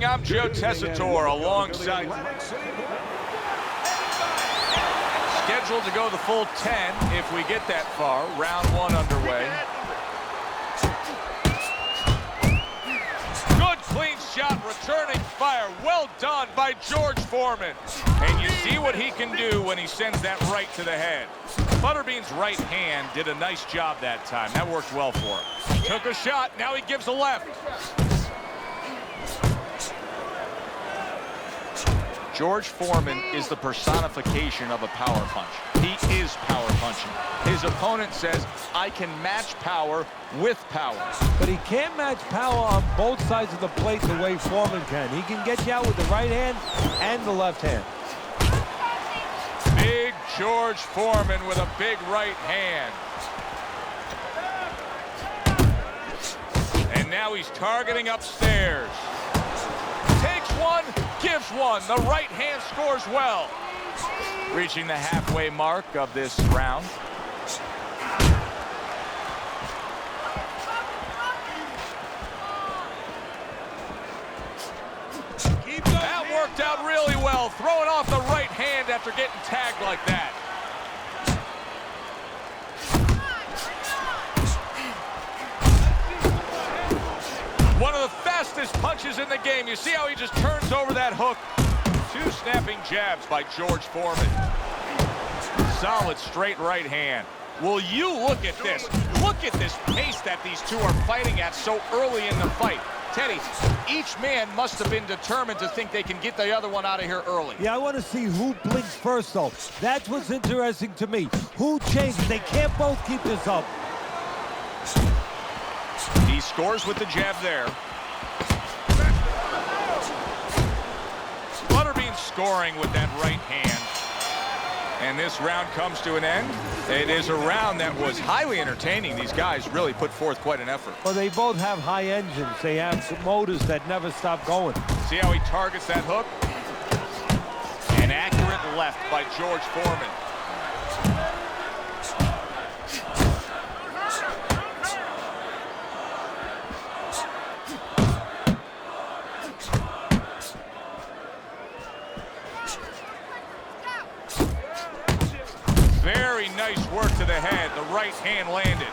I'm Joe Tessitore alongside. Scheduled to go the full 10 if we get that far. Round one underway. Good clean shot, returning fire. Well done by George Foreman. And you see what he can do when he sends that right to the head. ButterBean's right hand did a nice job that time. That worked well for him. Took a shot, now he gives a left. George Foreman is the personification of a power punch. He is power punching. His opponent says, I can match power with power. But he can't match power on both sides of the plate the way Foreman can. He can get you out with the right hand and the left hand. Big George Foreman with a big right hand. And now he's targeting upstairs. Takes one, gives one. The right hand scores well. Reaching the halfway mark of this round. That worked out really well. Throwing off the right hand after getting tagged like that. One of the fastest punches in the game. You see how he just turns over that hook. Two snapping jabs by George Foreman. Solid straight right hand. Will you look at this? Look at this pace that these two are fighting at so early in the fight. Teddy, each man must have been determined to think they can get the other one out of here early. Yeah, I want to see who blinks first, though. That's what's interesting to me. Who changes? They can't both keep this up. He scores with the jab there. ButterBean scoring with that right hand. And this round comes to an end. It is a round that was highly entertaining. These guys really put forth quite an effort. Well, they both have high engines. They have motors that never stop going. See how he targets that hook? An accurate left by George Foreman. Very nice work to the head. The right hand landed.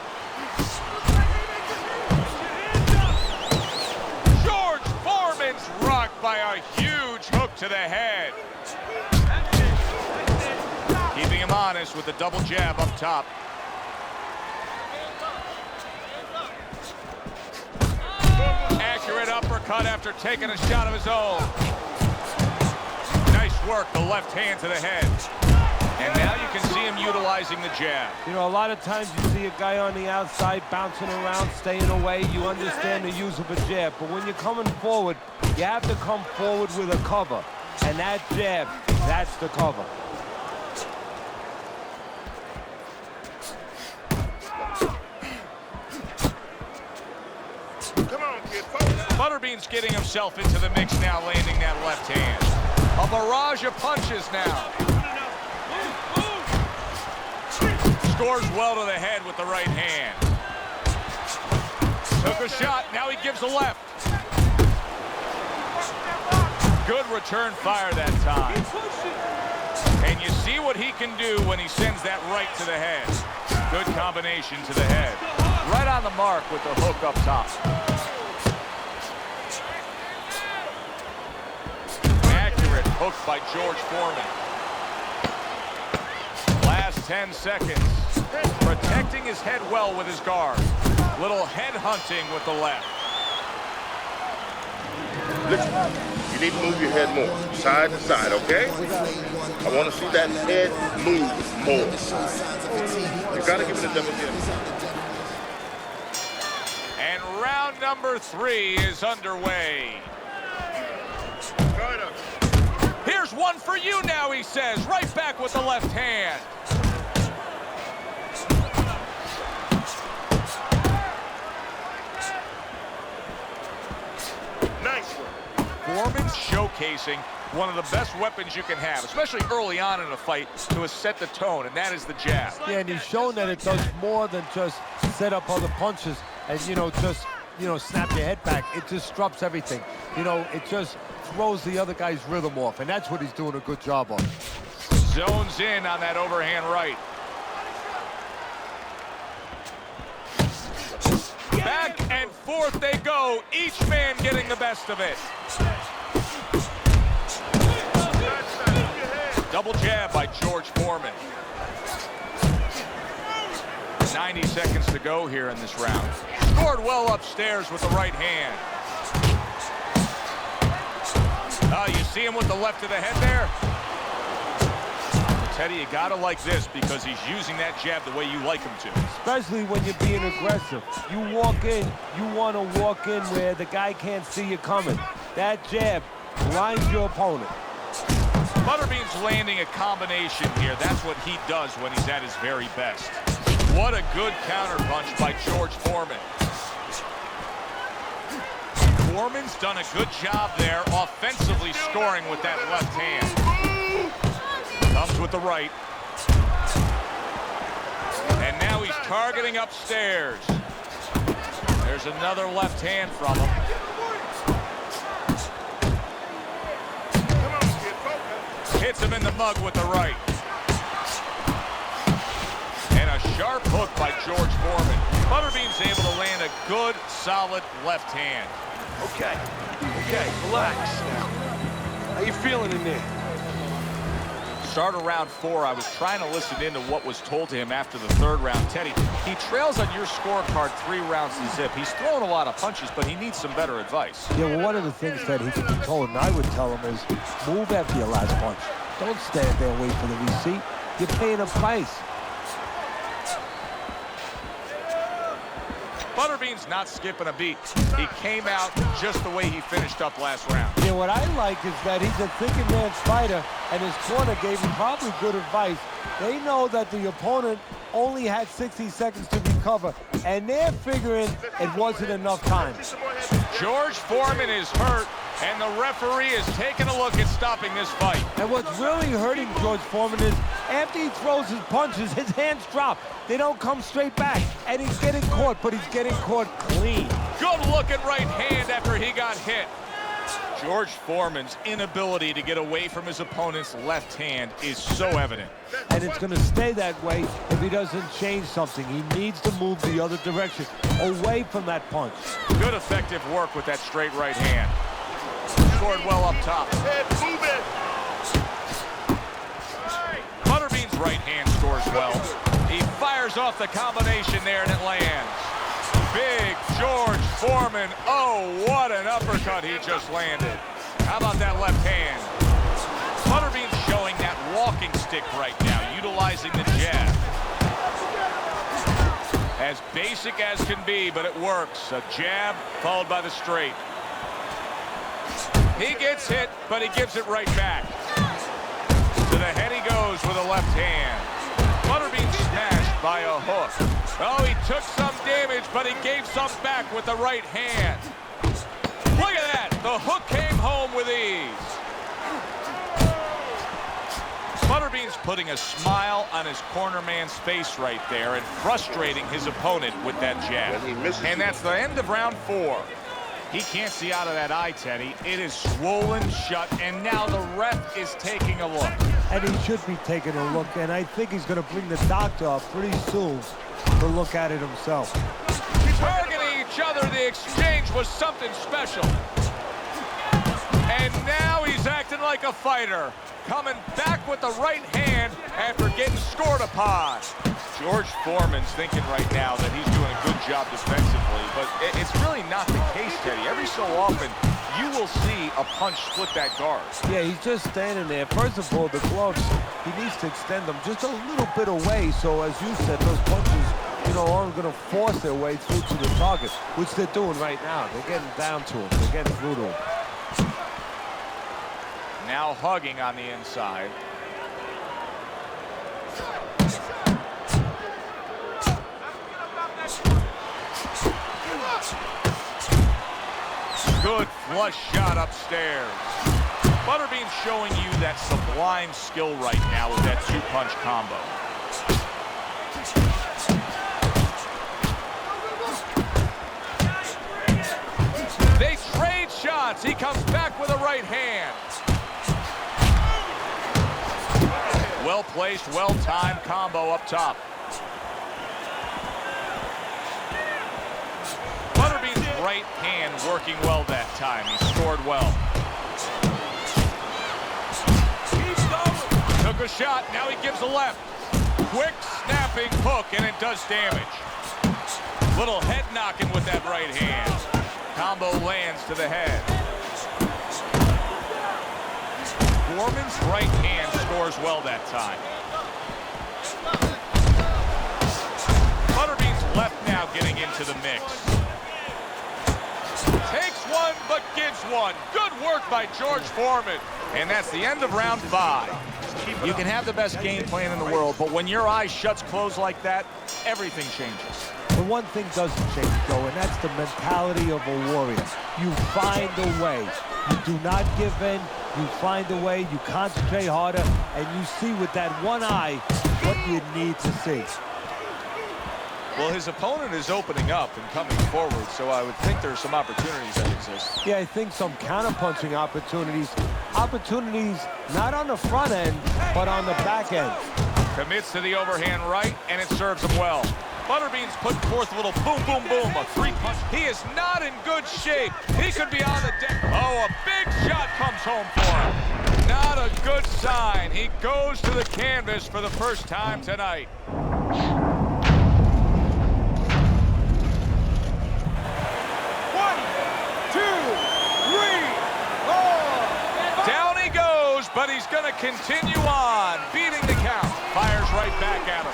George Foreman's rocked by a huge hook to the head. Keeping him honest with the double jab up top. Accurate uppercut after taking a shot of his own. Nice work, the left hand to the head. And now you can see him utilizing the jab. You know, a lot of times you see a guy on the outside bouncing around, staying away. You understand the use of a jab. But when you're coming forward, you have to come forward with a cover. And that jab, that's the cover. Come on, kid. Focus. ButterBean's getting himself into the mix now, landing that left hand. A barrage of punches now. Scores well to the head with the right hand. Took a shot, now he gives a left. Good return fire that time. And you see what he can do when he sends that right to the head. Good combination to the head. Right on the mark with the hook up top. Accurate hook by George Foreman. Last 10 seconds. Protecting his head well with his guard. Little head hunting with the left. Listen, you need to move your head more, side to side, okay? I want to see that head move more. You got to give it a double jab. And round number 3 is underway. Here's one for you now, he says. Right back with the left hand. Foreman's showcasing one of the best weapons you can have, especially early on in a fight, to set the tone, and that is the jab. Yeah, and he's shown that it does more than just set up other punches and, you know, just snap your head back. It disrupts everything. It just throws the other guy's rhythm off, and that's what he's doing a good job of. Zones in on that overhand right. Back and forth they go, each man getting the best of it. Double jab by George Foreman. 90 seconds to go here in this round. Scored well upstairs with the right hand. You see him with the left of the head there? Teddy, you gotta like this because he's using that jab the way you like him to. Especially when you're being aggressive. You walk in, you want to walk in where the guy can't see you coming. That jab blinds your opponent. ButterBean's landing a combination here. That's what he does when he's at his very best. What a good counterpunch by George Foreman. Foreman's done a good job there offensively scoring with that left hand. Comes with the right. And now he's targeting upstairs. There's another left hand from him. Hits him in the mug with the right. And a sharp hook by George Foreman. ButterBean's able to land a good, solid left hand. Okay, relax now. How you feeling in there? Start of round 4, I was trying to listen in to what was told to him after the third round. Teddy, he trails on your scorecard 3 rounds to zip. He's throwing a lot of punches, but he needs some better advice. Yeah, well, one of the things that he could be told, and I would tell him, is move after your last punch. Don't stand there and wait for the receipt. You're paying a price. ButterBean's not skipping a beat. He came out just the way he finished up last round. Yeah, what I like is that he's a thinking man's fighter, and his corner gave him probably good advice. They know that the opponent only had 60 seconds to recover, and they're figuring it wasn't enough time. George Foreman is hurt, and the referee is taking a look at stopping this fight. And what's really hurting George Foreman is after he throws his punches, his hands drop. They don't come straight back, and he's getting caught, but he's getting caught clean. Good looking right hand after he got hit. George Foreman's inability to get away from his opponent's left hand is so evident. And it's going to stay that way if he doesn't change something. He needs to move the other direction, away from that punch. Good effective work with that straight right hand. Scored well up top. ButterBean's right hand scores well. He fires off the combination there and it lands. Big George Foreman. Oh, what an uppercut he just landed. How about that left hand? ButterBean's showing that walking stick right now, utilizing the jab. As basic as can be, but it works. A jab followed by the straight. He gets hit, but he gives it right back. To the head he goes with a left hand. ButterBean smashed by a hook. Oh, he took some damage, but he gave some back with the right hand. Look at that. The hook came home with ease. ButterBean's putting a smile on his corner man's face right there and frustrating his opponent with that jab. And that's the end of round 4. He can't see out of that eye, Teddy. It is swollen shut, and now the ref is taking a look. And he should be taking a look, and I think he's going to bring the doctor up pretty soon to look at it himself. Targeting each other, the exchange was something special. And now he's acting like a fighter, coming back with the right hand after getting scored upon. George Foreman's thinking right now that he's doing a good job defensively, but it's really not the case, Teddy. Every so often, you will see a punch split that guard. Yeah, he's just standing there. First of all, the gloves, he needs to extend them just a little bit away, so as you said, those punches, aren't going to force their way through to the target, which they're doing right now. They're getting down to him. They're getting through to him. Now hugging on the inside. Good flush shot upstairs. ButterBean's showing you that sublime skill right now with that 2-punch combo. shots. He comes back with a right hand. Well-placed, well-timed combo up top. ButterBean's right hand working well that time. He scored well. Took a shot, now he gives a left. Quick snapping hook, and it does damage. Little head knocking with that right hand. Combo lands to the head. Foreman's right hand scores well that time. ButterBean's left now getting into the mix. Takes one, but gives one. Good work by George Foreman. And that's the end of round 5. You can have the best game plan in the world, but when your eyes shuts closed like that, everything changes. The one thing doesn't change, Joe, and that's the mentality of a warrior. You find a way. You do not give in. You find a way. You concentrate harder, and you see with that one eye what you need to see. Well, his opponent is opening up and coming forward, so I would think there's some opportunities that exist. Yeah, I think some counterpunching opportunities. Opportunities not on the front end, but on the back end. Commits to the overhand right, and it serves him well. ButterBean's putting forth a little boom, boom, boom, a 3-punch. He is not in good shape. He could be on the deck. Oh, a big shot comes home for him. Not a good sign. He goes to the canvas for the first time tonight. Down he goes, but he's going to continue on, beating the count. Fires right back at him.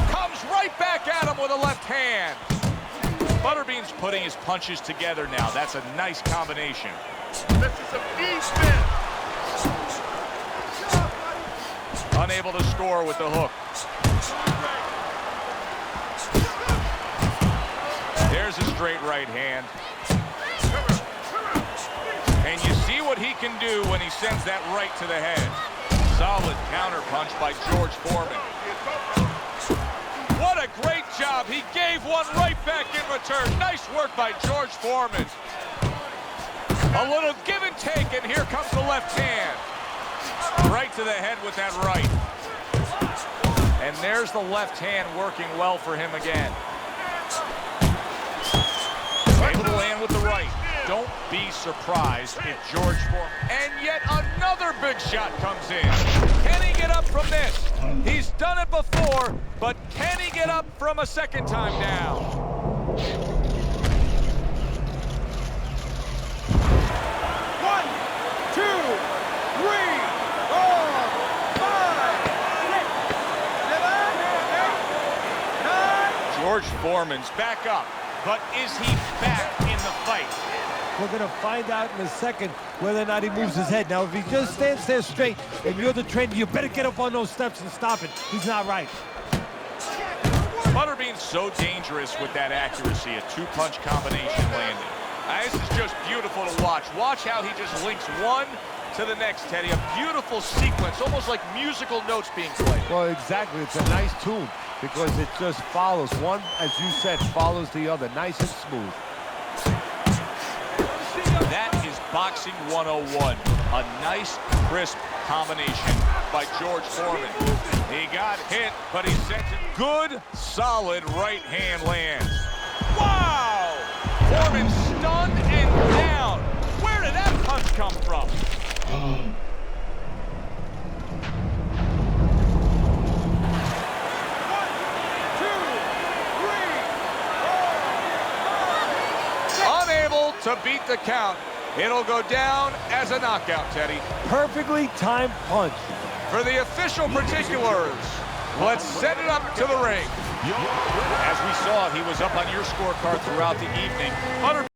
Comes right back at him with a left hand. ButterBean's putting his punches together now. That's a nice combination. This is some defense. Unable to score with the hook. There's a straight right hand. And you see what he can do when he sends that right to the head. Solid counter punch by George Foreman. What a great job. He gave one right back in return. Nice work by George Foreman. A little give and take, and here comes the left hand. Right to the head with that right. And there's the left hand working well for him again. Able to land with the right. Don't be surprised if George Foreman. And yet another big shot comes in. Can he get up from this? He's done it before, but can he get up from a second time down? 1, 2, 3, 4, 5, 6, 7, 8, 9. George Foreman's back up, but is he back in the fight? We're going to find out in a second whether or not he moves his head. Now, if he just stands there straight and you're the trainer, you better get up on those steps and stop it. He's not right. ButterBean's so dangerous with that accuracy, a 2-punch combination landing. This is just beautiful to watch. Watch how he just links one to the next, Teddy. A beautiful sequence, almost like musical notes being played. Well, exactly. It's a nice tune because it just follows. One, as you said, follows the other. Nice and smooth. That is boxing 101. A nice, crisp combination by George Foreman. He got hit, but he sent it. Good, solid right hand lands. Wow! Foreman stunned and down. Where did that punch come from? Unable to beat the count. It'll go down as a knockout, Teddy. Perfectly timed punch. For the official particulars, let's set it up to the ring. As we saw, he was up on your scorecard throughout the evening.